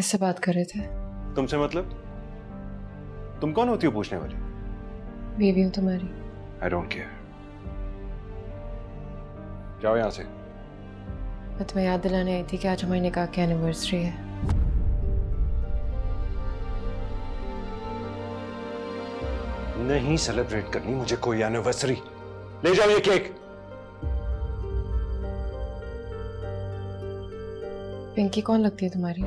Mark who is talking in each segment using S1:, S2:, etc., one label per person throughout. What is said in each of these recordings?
S1: किससे बात कर रहे थे?
S2: तुमसे मतलब? तुम कौन होती हो पूछने वाली?
S1: बीवी हूँ तुम्हारी।
S2: I don't care. जाओ यहां से।
S1: मैं तुम्हें याद दिलाने आई थी कि आज हमारी निकाह की एनिवर्सरी है।
S2: नहीं सेलिब्रेट करनी मुझे कोई एनिवर्सरी। ले जाओ ये केक।
S1: पिंकी कौन लगती है तुम्हारी?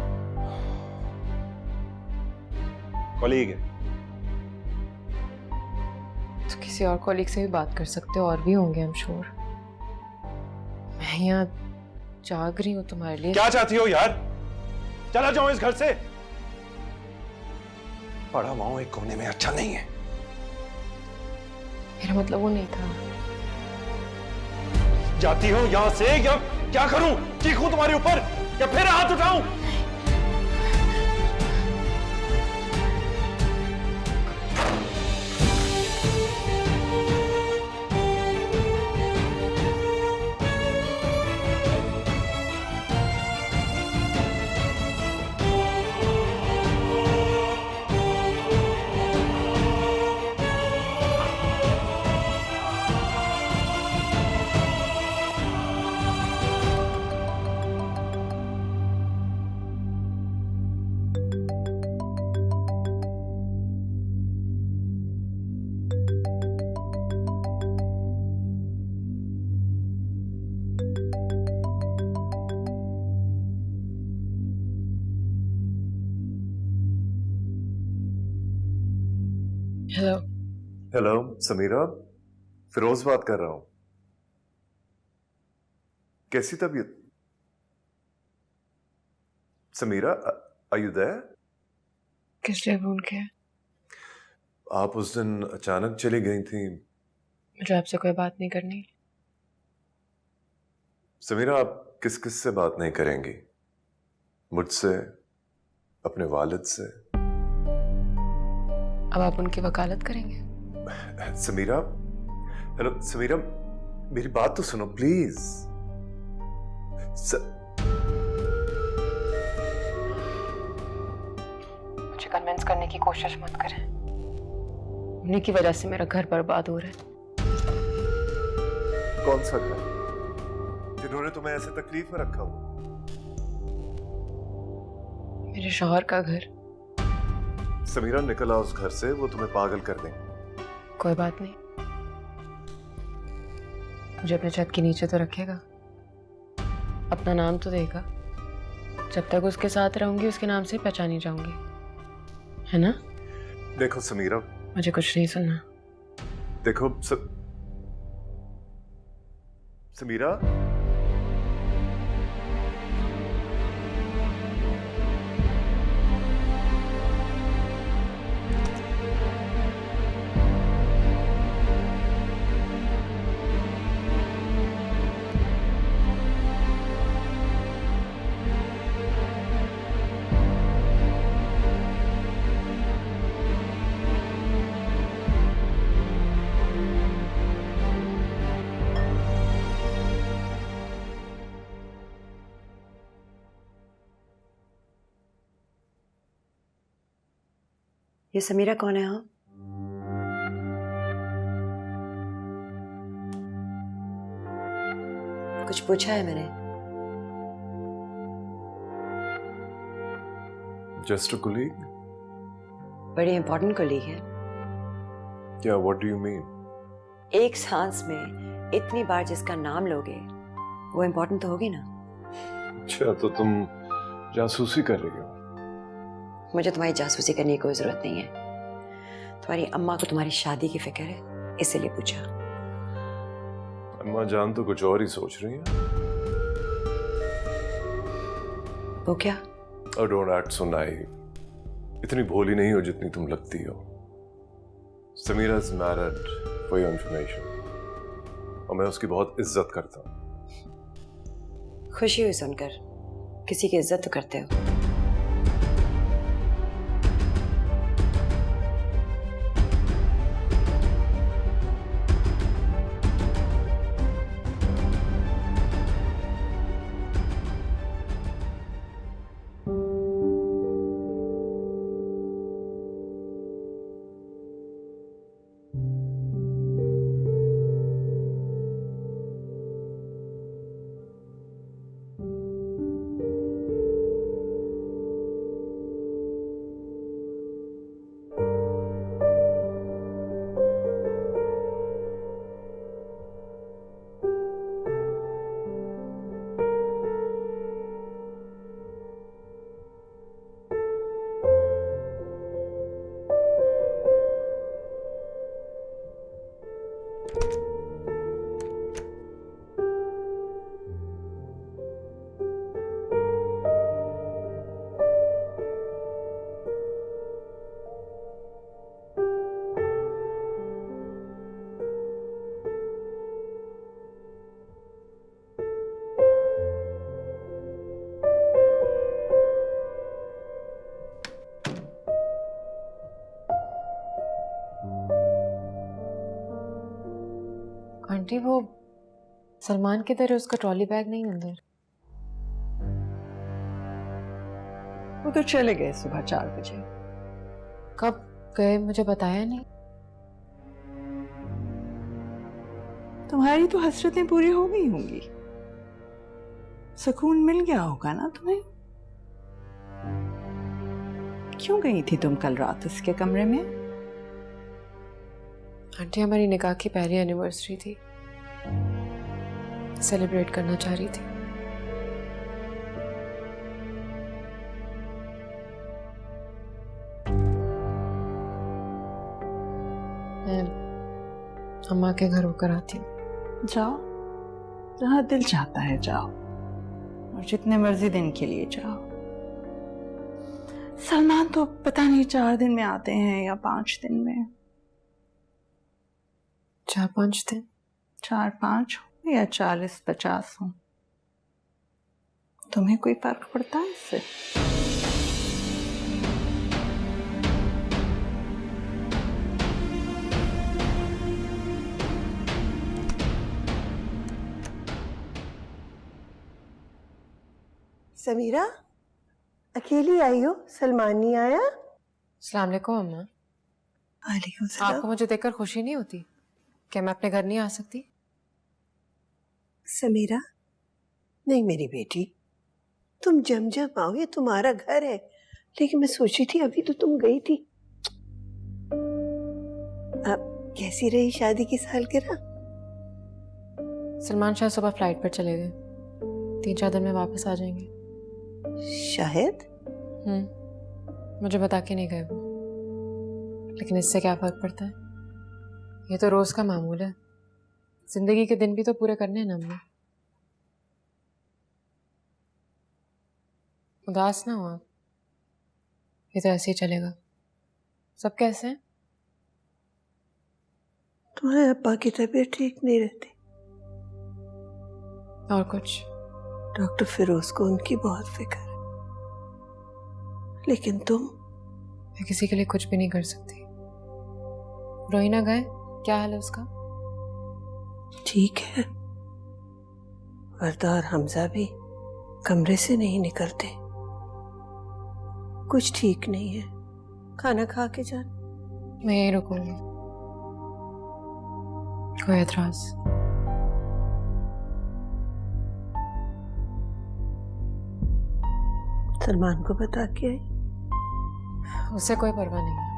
S2: कॉलीग है।
S1: तो किसी और कॉलीग से भी बात कर सकते हो, और भी होंगे आई एम श्योर। मैं यहाँ जाग रही हूँ तुम्हारे लिए।
S2: क्या चाहती हो यार? चला जाओ इस घर से। पड़ा हुआ हूं एक कोने में, अच्छा नहीं है।
S1: मेरा मतलब वो नहीं था।
S2: जाती हो यहां से या क्या करूं? चीखूं तुम्हारे ऊपर या फिर हाथ उठाऊं?
S1: हेलो।
S3: हेलो समीरा, फिरोज बात कर रहा हूं। कैसी तबीयत? Samira, are you there?
S1: किस लिए फोन किया?
S3: आप उस दिन अचानक चली गई थी।
S1: मुझे आपसे कोई बात नहीं करनी।
S3: समीरा, आप किस किस से बात नहीं करेंगी? मुझसे, अपने वालिद से।
S1: अब आप उनकी वकालत करेंगे?
S3: समीरा, हेलो समीरा, मेरी बात तो सुनो प्लीज।
S1: मुझे कन्विंस करने की कोशिश मत करें। उन्हीं की वजह से मेरा घर बर्बाद हो रहा है।
S3: कौन सा घर जिन्होंने तुम्हें ऐसे तकलीफ में रखा हुआ?
S1: मेरे शौहर का घर।
S3: समीरा, निकल आओ उस घर से, वो तुम्हें पागल कर देंगे।
S1: कोई बात नहीं, मुझे अपने छत के नीचे तो रखेगा, अपना नाम तो देगा। जब तक उसके साथ रहूंगी उसके नाम से पहचानी जाऊंगी, है ना?
S3: देखो समीरा,
S1: मुझे कुछ नहीं सुनना।
S3: देखो समीरा,
S4: ये समीरा कौन है? हाँ, कुछ पूछा है मैंने?
S3: Just a colleague.
S4: बड़ी इंपॉर्टेंट कलीग है।
S3: क्या, व्हाट डू यू मीन?
S4: एक सांस में इतनी बार जिसका नाम लोगे वो इंपॉर्टेंट तो होगी ना।
S3: अच्छा, तो तुम जासूसी कर रही हो?
S4: मुझे तुम्हारी जासूसी करने की कोई जरूरत नहीं है। तुम्हारी अम्मा को तुम्हारी शादी की फिक्र है, इसीलिए पूछा।
S3: अम्मा जान तो कुछ और ही सोच रही है।
S4: वो क्या?
S3: और डोंट एक्ट सो नाइव। इतनी भोली नहीं हो जितनी तुम लगती हो। Samira is married, for your information, और मैं उसकी बहुत इज्जत करता हूँ।
S4: खुशी हुई सुनकर। किसी की इज्जत तो करते हो।
S1: आंटी वो सलमान किधर है? उसका ट्रॉली बैग नहीं अंदर।
S5: वो तो चले गए सुबह 4 बजे।
S1: कब गए मुझे बताया नहीं।
S5: तुम्हारी तो हसरतें पूरी हो गई होंगी, सुकून मिल गया होगा ना तुम्हें। क्यों गई थी तुम कल रात उसके कमरे में?
S1: आंटी हमारी निकाह की पहली एनिवर्सरी थी, सेलिब्रेट करना चाह रही थी। मैं अम्मा के घर होकर आती हूँ।
S5: जाओ, जहां दिल चाहता है जाओ, और जितने मर्जी दिन के लिए जाओ। सलमान तो पता नहीं 4 दिन में आते हैं या 5 दिन में।
S1: 4-5 दिन।
S5: 4-5 हो या 40-50 हो, तुम्हें कोई फर्क पड़ता है इससे?
S6: समीरा, अकेली आई हो? सलमान नहीं आया?
S1: अस्सलाम वालेकुम अम्मा।
S6: वालेकुम सलाम।
S1: आपको मुझे देखकर खुशी नहीं होती? क्या मैं अपने घर नहीं आ सकती?
S6: समीरा, नहीं मेरी बेटी, तुम जम आओ, ये तुम्हारा घर है। लेकिन मैं सोची थी अभी तो तुम गई थी। अब कैसी रही शादी की सालगिरह?
S1: सलमान शाह सुबह फ्लाइट पर चले गए, 3-4 दिन में वापस आ जाएंगे।
S6: शायद।
S1: मुझे बता के नहीं गए वो, लेकिन इससे क्या फर्क पड़ता है? ये तो रोज का मामूल है। जिंदगी के दिन भी तो पूरे करने हैं ना हमने। उदास ना हो आप, ये तो ऐसे ही चलेगा। सब कैसे हैं?
S6: तुम्हारे अब्बा की तबीयत ठीक नहीं रहती।
S1: और कुछ?
S6: डॉक्टर फिरोज को उनकी बहुत फिक्र है। लेकिन तुम?
S1: मैं किसी के लिए कुछ भी नहीं कर सकती। रोहिना गए, क्या हाल है उसका?
S6: ठीक है, वर्दा और हमजा भी कमरे से नहीं निकलते। कुछ ठीक नहीं है, खाना खा के जाना।
S1: मैं यहीं रुकूंगी। कोई एतराज?
S6: सलमान को बता के आई?
S1: उससे कोई परवाह नहीं है।